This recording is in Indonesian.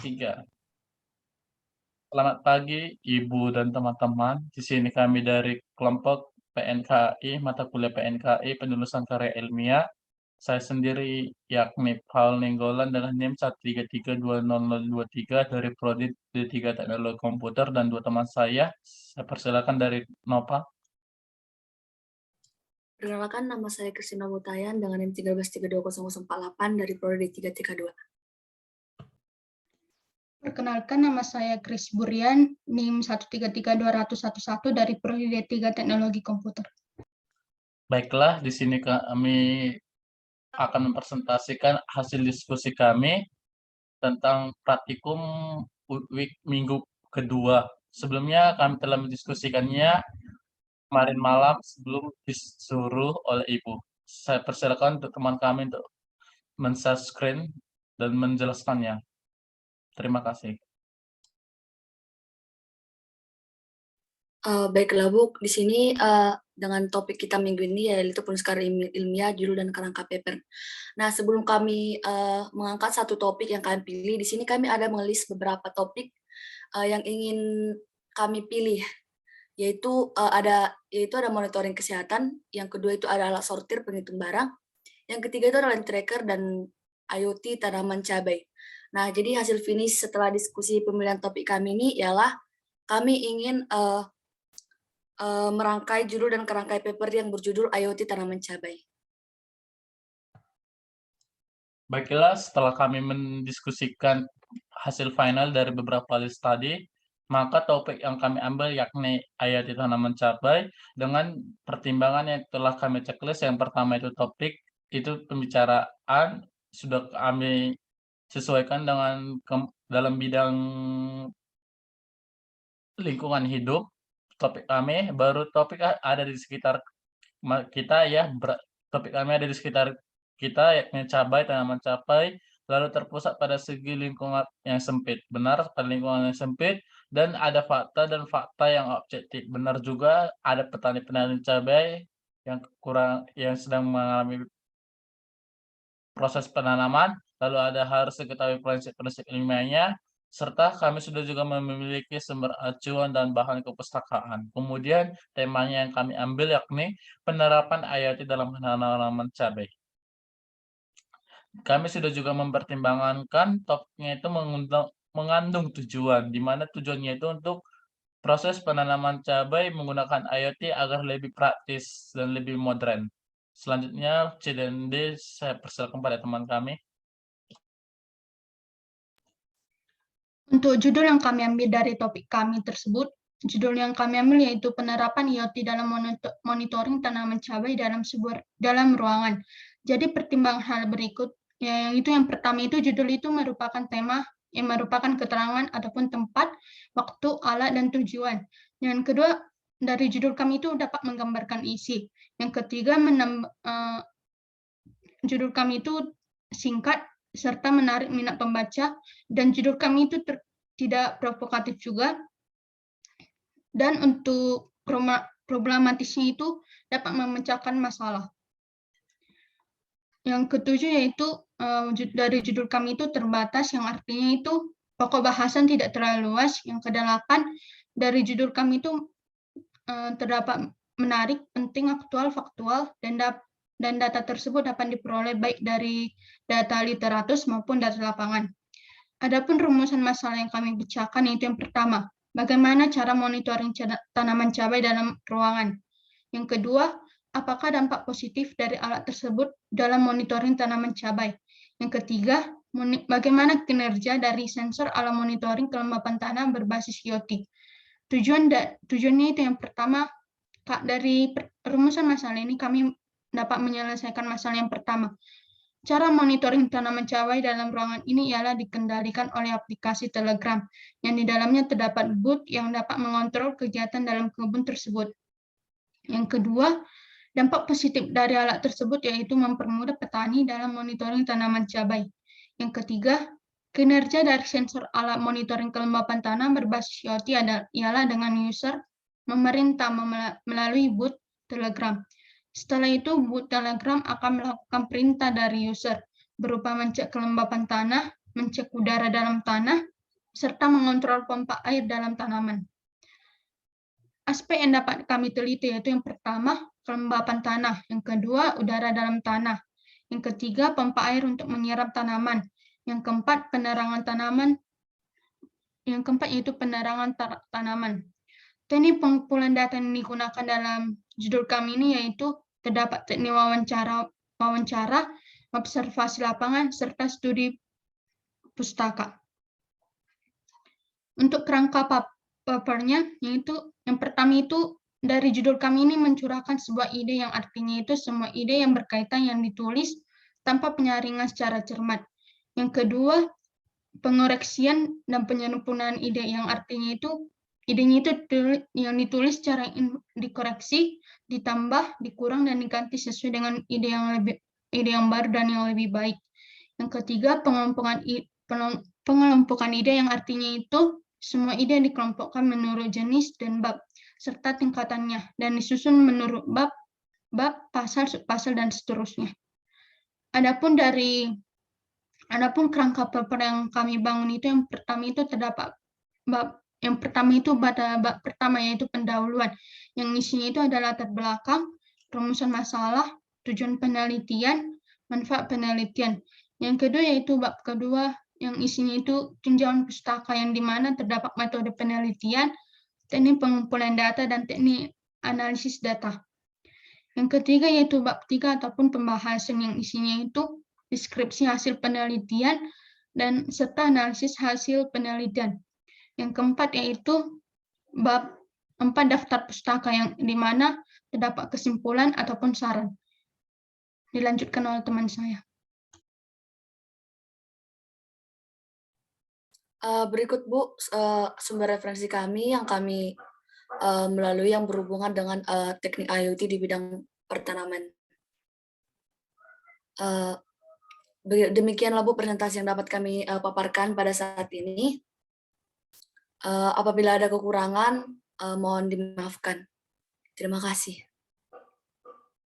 3. Selamat pagi, Ibu dan teman-teman. Di sini kami dari kelompok PNKI, mata kuliah PNKI, penulisan karya ilmiah. Saya sendiri yakni Paul Nenggolan dengan NIM 1332023 dari Prodi D3 Teknologi Komputer dan dua teman saya. Saya persilakan dari Nova. Perkenalkan, nama saya Kristina Mutayan dengan NIM 1332048 dari Prodi D332. Perkenalkan, nama saya Kris Burian, NIM 1332111 dari Prodi D3 Teknologi Komputer. Baiklah, di sini kami akan mempresentasikan hasil diskusi kami tentang praktikum week minggu kedua. Sebelumnya kami telah mendiskusikannya kemarin malam sebelum disuruh oleh Ibu. Saya persilakan untuk teman kami untuk men-share screen dan menjelaskannya. Terima kasih. Baiklah Bu, di sini dengan topik kita minggu ini yaitu penulis karya ilmiah, judul dan kerangka paper. Nah, sebelum kami mengangkat satu topik yang kami pilih, di sini kami ada mengelis beberapa topik yang ingin kami pilih, yaitu ada monitoring kesehatan, yang kedua itu ada alat sortir penghitung barang, yang ketiga itu adalah tracker dan IoT tanaman cabai. Nah, jadi hasil finish setelah diskusi pemilihan topik kami ini ialah kami ingin merangkai judul dan kerangkai paper yang berjudul IoT tanaman cabai. Baiklah, setelah kami mendiskusikan hasil final dari beberapa list tadi, maka topik yang kami ambil yakni IoT tanaman cabai dengan pertimbangan yang telah kami checklist. Yang pertama itu topik, itu pembicaraan sudah kami sesuaikan dengan dalam bidang lingkungan hidup. Topik kami baru topik ada di sekitar kita ya, topik kami ada di sekitar kita yakni cabai, tanaman cabai, lalu terpusat pada segi lingkungan yang sempit. Benar, pada lingkungan yang sempit, dan ada fakta dan fakta yang objektif. Benar juga ada petani-petani cabai yang sedang mengalami proses penanaman, lalu ada harus diketahui prinsip-prinsip ilmiahnya, serta kami sudah juga memiliki sumber acuan dan bahan kepustakaan. Kemudian temanya yang kami ambil yakni penerapan IoT dalam penanaman cabai. Kami sudah juga mempertimbangkan topiknya itu mengandung tujuan, di mana tujuannya itu untuk proses penanaman cabai menggunakan IoT agar lebih praktis dan lebih modern. Selanjutnya C dan D saya persilakan pada teman kami. Untuk judul yang kami ambil dari topik kami tersebut, judul yang kami ambil yaitu penerapan IoT dalam monitoring tanaman cabai dalam ruangan. Jadi pertimbangan hal berikut, yang pertama itu judul itu merupakan tema yang merupakan keterangan ataupun tempat, waktu, alat, dan tujuan. Yang kedua, dari judul kami itu dapat menggambarkan isi. Yang ketiga, judul kami itu singkat, serta menarik minat pembaca, dan judul kami itu tidak provokatif juga. Dan untuk problematisnya itu dapat memecahkan masalah. Yang ketujuh yaitu dari judul kami itu terbatas, yang artinya itu pokok bahasan tidak terlalu luas. Yang kedelapan, dari judul kami itu terdapat menarik, penting, aktual, faktual, dan data tersebut dapat diperoleh baik dari data literatus maupun data lapangan. Adapun rumusan masalah yang kami pecahkan yaitu yang pertama, bagaimana cara monitoring tanaman cabai dalam ruangan. Yang kedua, apakah dampak positif dari alat tersebut dalam monitoring tanaman cabai. Yang ketiga, bagaimana kinerja dari sensor alat monitoring kelembapan tanah berbasis IoT. Tujuannya itu yang pertama, dari rumusan masalah ini kami dapat menyelesaikan masalah yang pertama. Cara monitoring tanaman cabai dalam ruangan ini ialah dikendalikan oleh aplikasi Telegram, yang di dalamnya terdapat bot yang dapat mengontrol kegiatan dalam kebun tersebut. Yang kedua, dampak positif dari alat tersebut yaitu mempermudah petani dalam monitoring tanaman cabai. Yang ketiga, kinerja dari sensor alat monitoring kelembapan tanah berbasis IoT ialah dengan user memerintah melalui bot Telegram. Setelah itu, bot Telegram akan melakukan perintah dari user berupa mencek kelembapan tanah, mencek udara dalam tanah, serta mengontrol pompa air dalam tanaman. Aspek yang dapat kami teliti yaitu yang pertama, kelembapan tanah, yang kedua, udara dalam tanah, yang ketiga, pompa air untuk menyerap tanaman, yang keempat, penerangan tanaman, yang keempat yaitu penerangan tanaman. Teknik pengumpulan data yang digunakan dalam judul kami ini yaitu terdapat teknik wawancara, observasi lapangan, serta studi pustaka. Untuk kerangka papernya, yaitu yang pertama itu dari judul kami ini mencurahkan sebuah ide yang artinya itu semua ide yang berkaitan yang ditulis tanpa penyaringan secara cermat. Yang kedua, pengoreksian dan penyempurnaan ide yang artinya itu idenya itu yang ditulis secara dikoreksi, ditambah, dikurang, dan diganti sesuai dengan ide yang baru dan yang lebih baik. Yang ketiga, pengelompokan ide yang artinya itu semua ide dikelompokkan menurut jenis dan bab, serta tingkatannya, dan disusun menurut bab, pasal, subpasal, dan seterusnya. Adapun kerangka paper yang kami bangun itu yang pertama itu terdapat bab. Yang pertama itu pada bab pertama yaitu pendahuluan, yang isinya itu adalah latar belakang, rumusan masalah, tujuan penelitian, manfaat penelitian. Yang kedua yaitu bab kedua yang isinya itu tinjauan pustaka yang dimana terdapat metode penelitian, teknik pengumpulan data, dan teknik analisis data. Yang ketiga yaitu bab 3 ataupun pembahasan yang isinya itu deskripsi hasil penelitian dan serta analisis hasil penelitian. Yang keempat yaitu bab 4 daftar pustaka yang dimana terdapat kesimpulan ataupun saran. Dilanjutkan oleh teman saya. Berikut Bu, sumber referensi kami yang kami melalui yang berhubungan dengan teknik IoT di bidang pertanaman. Demikianlah Bu presentasi yang dapat kami paparkan pada saat ini. Apabila ada kekurangan, mohon dimaafkan. Terima kasih.